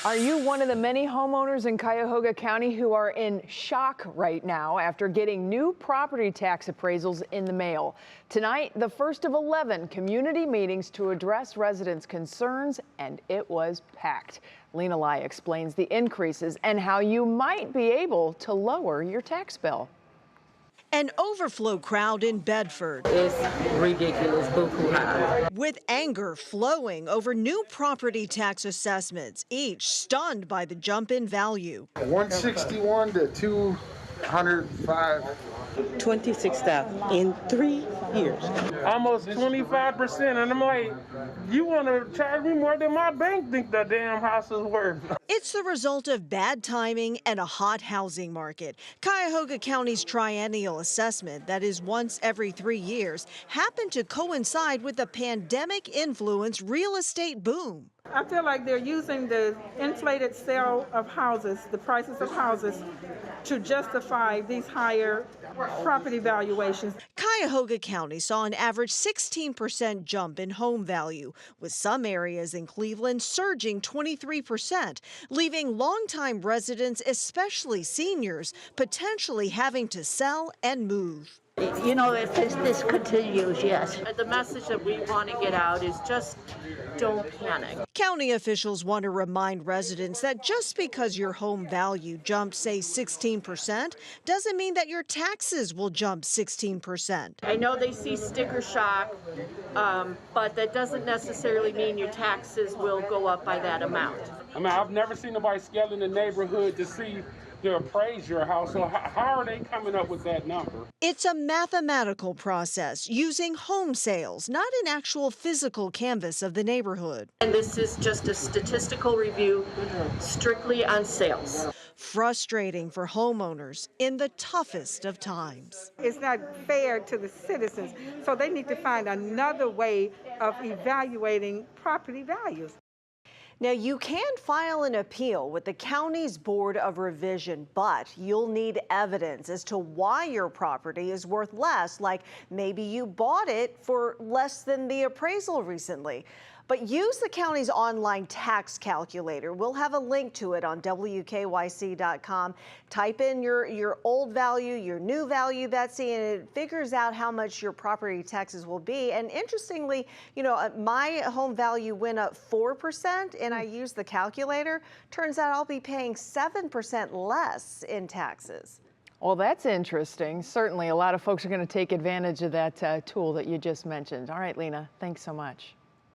Are you one of the many homeowners in Cuyahoga County who are in shock right now after getting new property tax appraisals in the mail? Tonight, the first of 11 community meetings to address residents' concerns, and it was packed. Lena Lai explains the increases and how you might be able to lower your tax bill. An overflow crowd in Bedford. It's ridiculous, boo-hoo high. With anger flowing over new property tax assessments, each stunned by the jump in value. 161 to 205. 26,000 in 3 years. Almost 25%, and I'm like, you want to charge me more than my bank think the damn house is worth. It's the result of bad timing and a hot housing market. Cuyahoga County's triennial assessment, that is once every 3 years, happened to coincide with the pandemic-influenced real estate boom. I feel like they're using the inflated sale of houses, the prices of houses, to justify these higher property valuations. Cuyahoga County saw an average 16% jump in home value, with some areas in Cleveland surging 23%, leaving longtime residents, especially seniors, potentially having to sell and move. You know, if this continues, yes. The message that we want to get out is just don't panic. County officials want to remind residents that just because your home value jumped, say, 16%, doesn't mean that your taxes will jump 16%. I know they see sticker shock, but that doesn't necessarily mean your taxes will go up by that amount. I mean, I've never seen nobody scale in the neighborhood to see to appraise your house, so how are they coming up with that number? It's a mathematical process using home sales, not an actual physical canvas of the neighborhood. And this is just a statistical review strictly on sales. Frustrating for homeowners in the toughest of times. It's not fair to the citizens, so they need to find another way of evaluating property values. Now, you can file an appeal with the county's Board of Revision, but you'll need evidence as to why your property is worth less, like maybe you bought it for less than the appraisal recently. But use the county's online tax calculator. We'll have a link to it on WKYC.com. Type in your old value, your new value, Betsy, and it figures out how much your property taxes will be. And interestingly, you know, my home value went up 4%, and I used the calculator. Turns out I'll be paying 7% less in taxes. Well, that's interesting. Certainly, a lot of folks are going to take advantage of that tool that you just mentioned. All right, Lena, thanks so much.